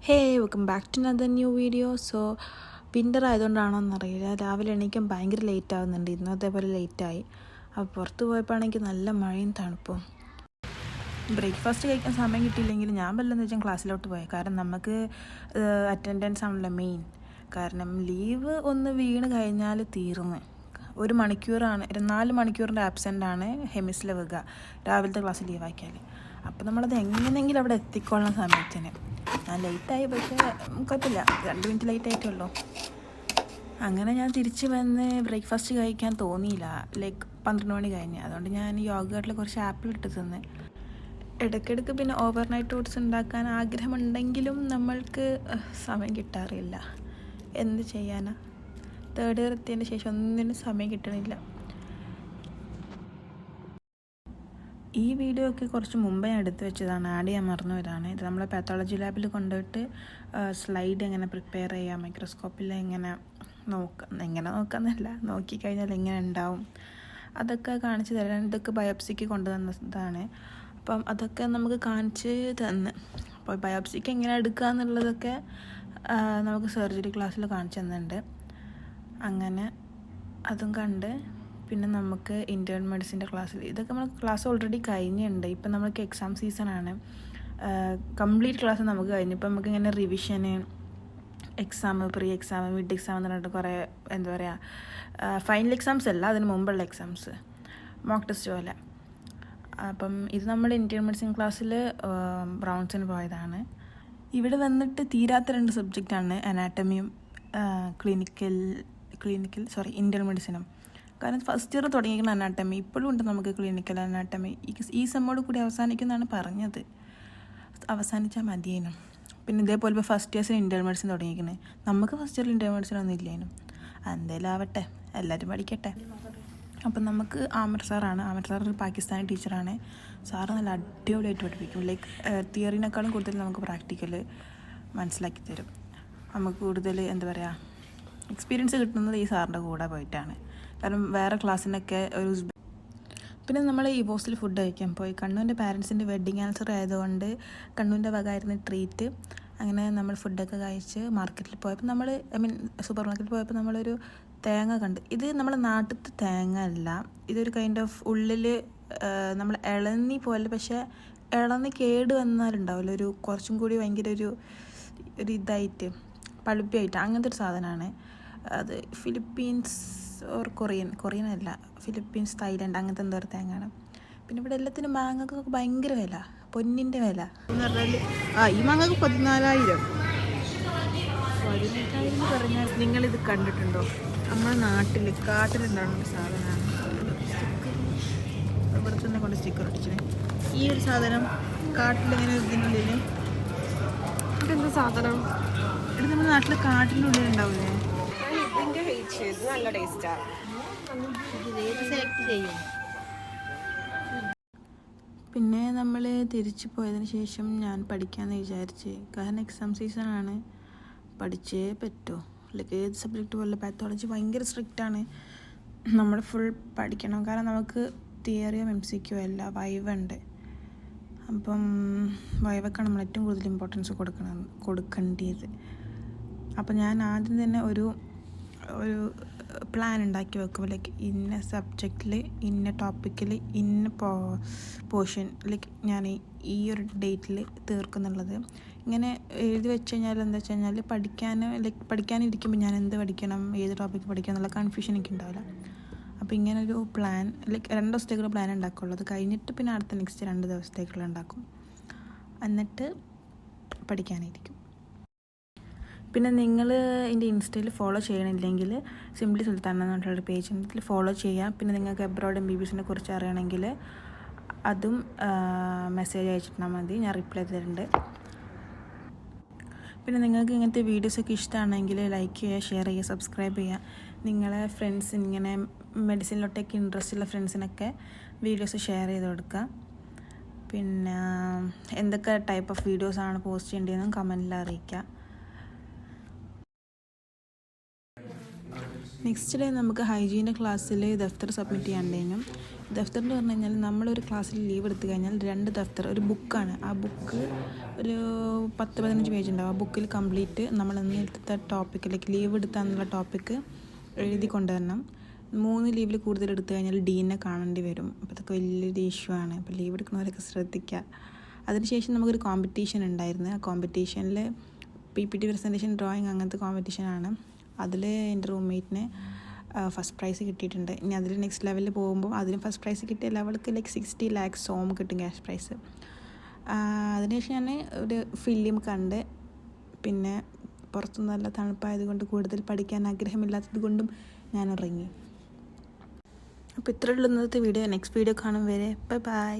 Hey welcome back to another new video. So winter ആയതുകൊണ്ടാണോ എന്നറിയില്ല, രാവിലെ എണീക്കാൻ ഭയങ്കര ലേറ്റ് ആവുന്നുണ്ട്. ഇന്നും അതേപോലെ ലേറ്റായി. അപ്പോൾ പുറത്ത് പോയപ്പോൾ ആണെങ്കിൽ നല്ല മഴയും തണുപ്പും. ബ്രേക്ക്ഫാസ്റ്റ് കഴിക്കാൻ സമയം കിട്ടിയില്ലെങ്കിൽ ഞാൻ വല്ലതെന്ന് വെച്ചാൽ ക്ലാസ്സിലോട്ട് പോയി. കാരണം നമുക്ക് അറ്റൻഡൻസ് ആണല്ലോ മെയിൻ. കാരണം ലീവ് ഒന്ന് വീണ് കഴിഞ്ഞാൽ തീർന്ന്. 1 മണിക്കൂറാണ്, 4 മണിക്കൂറിൻ്റെ ആബ്സെൻ്റാണ് ഹെമിസിൽ വരിക രാവിലത്തെ ക്ലാസ് ലീവാക്കിയാൽ. അപ്പോൾ നമ്മളത് എങ്ങനെയെങ്കിലും അവിടെ എത്തിക്കൊള്ളാൻ സമയത്തിന്. ഞാൻ ലേറ്റായി, പക്ഷേ കുഴപ്പമില്ല, 2 മിനിറ്റ് ലേറ്റ് ആയിട്ടുള്ളൂ. അങ്ങനെ ഞാൻ തിരിച്ച് വന്ന് ബ്രേക്ക്ഫാസ്റ്റ് കഴിക്കാൻ തോന്നിയില്ല, 12 മണി കഴിഞ്ഞ്. അതുകൊണ്ട് ഞാൻ യോഗട്ടിൽ കുറച്ച് ആപ്പിൾ ഇട്ട് തിന്ന്. ഇടയ്ക്കിടയ്ക്ക് പിന്നെ ഓവർനൈറ്റ് ഓട്സ് ഉണ്ടാക്കാൻ ആഗ്രഹമുണ്ടെങ്കിലും നമ്മൾക്ക് സമയം കിട്ടാറില്ല. എന്ത് ചെയ്യാനാ, തേർഡ് ഇയർ എത്തിയതിന് ശേഷം ഒന്നിനും സമയം കിട്ടണില്ല. ഈ വീഡിയോ ഒക്കെ കുറച്ച് മുമ്പേ ഞാൻ എടുത്ത് വെച്ചതാണ്, ആഡ് ചെയ്യാൻ മറന്നവരാണ്. ഇത് നമ്മളെ പാത്തോളജി ലാബിൽ കൊണ്ടുപോയിട്ട് സ്ലൈഡ് എങ്ങനെ പ്രിപ്പയർ ചെയ്യാം, മൈക്രോസ്കോപ്പിൽ എങ്ങനെ നോക്കാമെന്നല്ല, നോക്കിക്കഴിഞ്ഞാൽ എങ്ങനെ ഉണ്ടാവും അതൊക്കെ കാണിച്ച് തരാൻ. ഇതൊക്കെ ബയോപ്സിക്ക് കൊണ്ടുവന്നതാണ്. അപ്പം അതൊക്കെ നമുക്ക് കാണിച്ച് തന്ന്. അപ്പോൾ ബയോപ്സിക്ക് എങ്ങനെ എടുക്കുക എന്നുള്ളതൊക്കെ നമുക്ക് സർജറി ക്ലാസ്സിൽ കാണിച്ചു തന്നിട്ടുണ്ട്. അങ്ങനെ അതും കണ്ട് പിന്നെ നമുക്ക് ഇൻറ്റേൺ മെഡിസിൻ്റെ ക്ലാസ്സിൽ ഇതൊക്കെ നമ്മൾ ക്ലാസ് ഓൾറെഡി കഴിഞ്ഞിട്ടുണ്ട്. ഇപ്പം നമുക്ക് എക്സാം സീസണാണ്, കംപ്ലീറ്റ് ക്ലാസ് നമുക്ക് കഴിഞ്ഞു. ഇപ്പം നമുക്ക് ഇങ്ങനെ റിവിഷന്, exam, pre exam, mid exam എന്ന് പറഞ്ഞിട്ട് കുറേ എന്താ പറയുക, ഫൈനൽ എക്സാംസ് അല്ല, അതിന് മുമ്പുള്ള എക്സാംസ്, മോക്ക് ടെസ്റ്റ് പോലെ. അപ്പം ഇത് നമ്മൾ ഇൻറ്റേൺ മെഡിസിൻ ക്ലാസ്സിൽ ബ്രൗൺസിന് പോയതാണ്. ഇവിടെ വന്നിട്ട് തീരാത്ത 2 സബ്ജക്റ്റാണ്, അനാറ്റമിയും ഇൻറ്റേൺ മെഡിസിനും. കാരണം ഫസ്റ്റ് ഇയർ തുടങ്ങിയിരിക്കുന്ന അനാട്ടമി ഇപ്പോഴും ഉണ്ട് നമുക്ക് ക്ലിനിക്കൽ അനാട്ടമി. ഈ സെമ്മോട് കൂടി അവസാനിക്കുന്നതാണ് പറഞ്ഞത്, അവസാനിച്ചാൽ മതിയേനും. പിന്നെ ഇതേപോലെ ഇപ്പോൾ ഫസ്റ്റ് ഇയേഴ്സിന് ഇൻറ്റേൺ മെഡിസിൻ തുടങ്ങിയിരിക്കുന്നത്. നമുക്ക് ഫസ്റ്റ് ഇയറിൽ ഇൻറ്റേൺ മെഡിസിൻ ഒന്നും ഇല്ലേനും. എന്തായാലും ആവട്ടെ, എല്ലാവരും പഠിക്കട്ടെ. അപ്പം നമുക്ക് ആമിർ സാർ ഒരു പാകിസ്ഥാനി ടീച്ചറാണ്. സാറ് നല്ല അടിപൊളിയായിട്ട് പഠിപ്പിക്കും. തിയറിനേക്കാളും കൂടുതൽ നമുക്ക് പ്രാക്ടിക്കൽ മനസ്സിലാക്കി തരും. നമുക്ക് കൂടുതൽ എന്താ പറയുക, എക്സ്പീരിയൻസ് കിട്ടുന്നത് ഈ സാറിൻ്റെ കൂടെ പോയിട്ടാണ്. കാരണം വേറെ ക്ലാസ്സിനൊക്കെ പിന്നെ നമ്മൾ ഈ ഹോസ്റ്റലിൽ ഫുഡ് കഴിക്കാൻ പോയി. കണ്ണൂൻ്റെ പാരൻസിൻ്റെ വെഡ്ഡിങ് ആനിവേഴ്സറി ആയതുകൊണ്ട് കണ്ണൂൻ്റെ വകയായിരുന്നു ട്രീറ്റ്. അങ്ങനെ നമ്മൾ ഫുഡൊക്കെ കഴിച്ച് മാർക്കറ്റിൽ പോയപ്പോൾ സൂപ്പർ മാർക്കറ്റിൽ പോയപ്പോൾ നമ്മളൊരു തേങ്ങ കണ്ട്. ഇത് നമ്മുടെ നാട്ടിലത്തെ തേങ്ങ അല്ല, ഇതൊരു കൈൻഡ് ഓഫ് ഉള്ളിൽ നമ്മൾ ഇളന്നി പോലെ, പക്ഷേ ഇളന്നി കേട് വന്നാലുണ്ടാവില്ല, ഒരു കുറച്ചും കൂടി ഭയങ്കര ഒരു ഇതായിട്ട് പളുപ്പിയായിട്ട്, അങ്ങനത്തെ ഒരു സാധനമാണ് അത്. ഫിലിപ്പീൻസ് ഓർ കൊറിയൻ അല്ല, ഫിലിപ്പീൻസ്, തായ്ലൻഡ് അങ്ങനത്തെ എന്തോ ഒരു തേങ്ങയാണ്. പിന്നെ ഇവിടെ എല്ലാത്തിനും മാങ്ങക്കൊക്കെ ഭയങ്കര വില, പൊന്നിൻ്റെ വില എന്ന് പറഞ്ഞാൽ. ഈ മാങ്ങക്ക് 14,000 എന്ന് പറഞ്ഞാൽ നിങ്ങളിത് കണ്ടിട്ടുണ്ടോ? നമ്മുടെ കാട്ടിലുണ്ടാകുന്ന ഒരു സാധനമാണ്. ഇവിടെ തന്നെ കൊണ്ട് സ്റ്റിക്കർ അടിച്ചത്. ഈ ഒരു സാധനം കാട്ടിലിങ്ങനെ ഇതിനുള്ളിൽ, ഇതെന്താ സാധനം? ഇത് നമ്മുടെ നാട്ടിൽ കാട്ടിൻ്റെ ഉള്ളിൽ ഉണ്ടാവില്ലേ? നല്ല ടേസ്റ്റാണ്. സെലക്ട് ചെയ്യും. പിന്നെ നമ്മൾ തിരിച്ചു പോയതിന് ശേഷം ഞാൻ പഠിക്കാമെന്ന് വിചാരിച്ച്. കാരണം എക്സാം സീസണാണ്, പഠിച്ചേ പറ്റൂ. ഏത് സബ്ജക്റ്റ് പോലെ പാത്തോളജി ഭയങ്കര സ്ട്രിക്റ്റാണ്, നമ്മൾ ഫുൾ പഠിക്കണം. കാരണം നമുക്ക് തിയറിയും MCQ അല്ല, വൈവ ഉണ്ട്. അപ്പം വൈവക്കാണ് നമ്മൾ ഏറ്റവും കൂടുതൽ ഇമ്പോർട്ടൻസ് കൊടുക്കേണ്ടത്. അപ്പം ഞാൻ ആദ്യം തന്നെ ഒരു പ്ലാൻ ഉണ്ടാക്കി വെക്കും. ഇന്ന സബ്ജക്റ്റിൽ, ഇന്ന ടോപ്പിക്കിൽ, ഇന്ന പോർഷൻ ഞാൻ ഈ ഒരു ഡേറ്റിൽ തീർക്കുന്നുള്ളത് ഇങ്ങനെ എഴുതി വെച്ച് കഴിഞ്ഞാൽ എന്താ വെച്ച് കഴിഞ്ഞാൽ പഠിക്കാനിരിക്കുമ്പോൾ ഞാൻ എന്ത് പഠിക്കണം, ഏത് ടോപ്പിക്ക് പഠിക്കണം എന്നുള്ള കൺഫ്യൂഷൻ എനിക്ക് ഉണ്ടാവില്ല. അപ്പോൾ ഇങ്ങനൊരു പ്ലാൻ 2 ദിവസത്തേക്കുള്ള പ്ലാൻ ഉണ്ടാക്കുള്ളൂ. അത് കഴിഞ്ഞിട്ട് പിന്നെ അടുത്ത നെക്സ്റ്റ് 2 ദിവസത്തേക്കുള്ള ഉണ്ടാക്കും, എന്നിട്ട് പഠിക്കാനിരിക്കും. പിന്നെ നിങ്ങൾ എൻ്റെ ഇൻസ്റ്റയിൽ ഫോളോ ചെയ്യണില്ലെങ്കിൽ സിംപ്ലി സുൽത്താൻ എന്ന് പറഞ്ഞിട്ടുള്ളൊരു പേജ് ഉണ്ട്, ഇതിൽ ഫോളോ ചെയ്യാം. പിന്നെ നിങ്ങൾക്ക് എബ്രോഡ് MBBSനെ കുറിച്ച് അറിയണമെങ്കിൽ അതും മെസ്സേജ് അയച്ചിട്ടാൽ മതി, ഞാൻ റിപ്ലൈ തരുന്നുണ്ട്. പിന്നെ നിങ്ങൾക്ക് ഇങ്ങനത്തെ വീഡിയോസൊക്കെ ഇഷ്ടമാണെങ്കിൽ ലൈക്ക് ചെയ്യുക, ഷെയർ ചെയ്യുക, സബ്സ്ക്രൈബ് ചെയ്യുക. നിങ്ങളെ ഫ്രണ്ട്സ്, ഇങ്ങനെ മെഡിസിനിലോട്ടൊക്കെ ഇൻട്രസ്റ്റ് ഉള്ള ഫ്രണ്ട്സിനൊക്കെ വീഡിയോസ് ഷെയർ ചെയ്ത് കൊടുക്കുക. പിന്നെ എന്തൊക്കെ ടൈപ്പ് ഓഫ് വീഡിയോസാണ് പോസ്റ്റ് ചെയ്യേണ്ടതെന്നും കമൻറ്റിൽ അറിയിക്കുക. നെക്സ്റ്റ് ഡേ നമുക്ക് ഹൈജീൻ്റെ ക്ലാസ്സിൽ ദഫ്തർ സബ്മിറ്റ് ചെയ്യാനുണ്ടായിരുന്നു. ദഫ്തർ എന്ന് പറഞ്ഞു കഴിഞ്ഞാൽ നമ്മളൊരു ക്ലാസ്സിൽ ലീവ് എടുത്തു കഴിഞ്ഞാൽ 2 ദഫ്തർ, ഒരു ബുക്കാണ്. ആ ബുക്ക് ഒരു 10-15 പേജ് ഉണ്ടാവും. ആ ബുക്കിൽ കംപ്ലീറ്റ് നമ്മൾ ഇന്നത്തെ ടോപ്പിക്കിലേക്ക് ലീവ് എടുത്താന്നുള്ള ടോപ്പിക്ക് എഴുതി കൊണ്ടുവരണം. 3 ലീവിൽ കൂടുതൽ എടുത്തു കഴിഞ്ഞാൽ ഡീനെ കാണേണ്ടി വരും. അപ്പോൾ അതൊക്കെ വലിയൊരു ഇഷ്യൂ ആണ്. അപ്പോൾ ലീവ് എടുക്കുന്നവരൊക്കെ ശ്രദ്ധിക്കുക. അതിനുശേഷം നമുക്കൊരു കോമ്പറ്റീഷൻ ഉണ്ടായിരുന്നു. ആ കോമ്പറ്റീഷനിൽ PPT പ്രസൻറ്റേഷൻ, ഡ്രോയിങ്, അങ്ങനത്തെ കോമ്പറ്റീഷനാണ്. അതിൽ എൻ്റെ റൂംമേറ്റിന് ഫസ്റ്റ് പ്രൈസ് കിട്ടിയിട്ടുണ്ട്. ഇനി അതിൽ നെക്സ്റ്റ് ലെവലിൽ പോകുമ്പോൾ അതിന് ഫസ്റ്റ് പ്രൈസ് കിട്ടിയ ലെവൽക്ക് 60 lakhs കിട്ടും ക്യാഷ് പ്രൈസ്. അതിനുശേഷം ഞാൻ ഒരു ഫിലിം കണ്ട്, പിന്നെ പുറത്തു നല്ല തണുപ്പായതുകൊണ്ട് കൂടുതൽ പഠിക്കാൻ ആഗ്രഹമില്ലാത്തത് കൊണ്ടും ഞാൻ ഉറങ്ങി. അപ്പോൾ ഇത്രയുള്ള ഇന്നത്തെ വീഡിയോ. നെക്സ്റ്റ് വീഡിയോ കാണും വരെ ബൈ.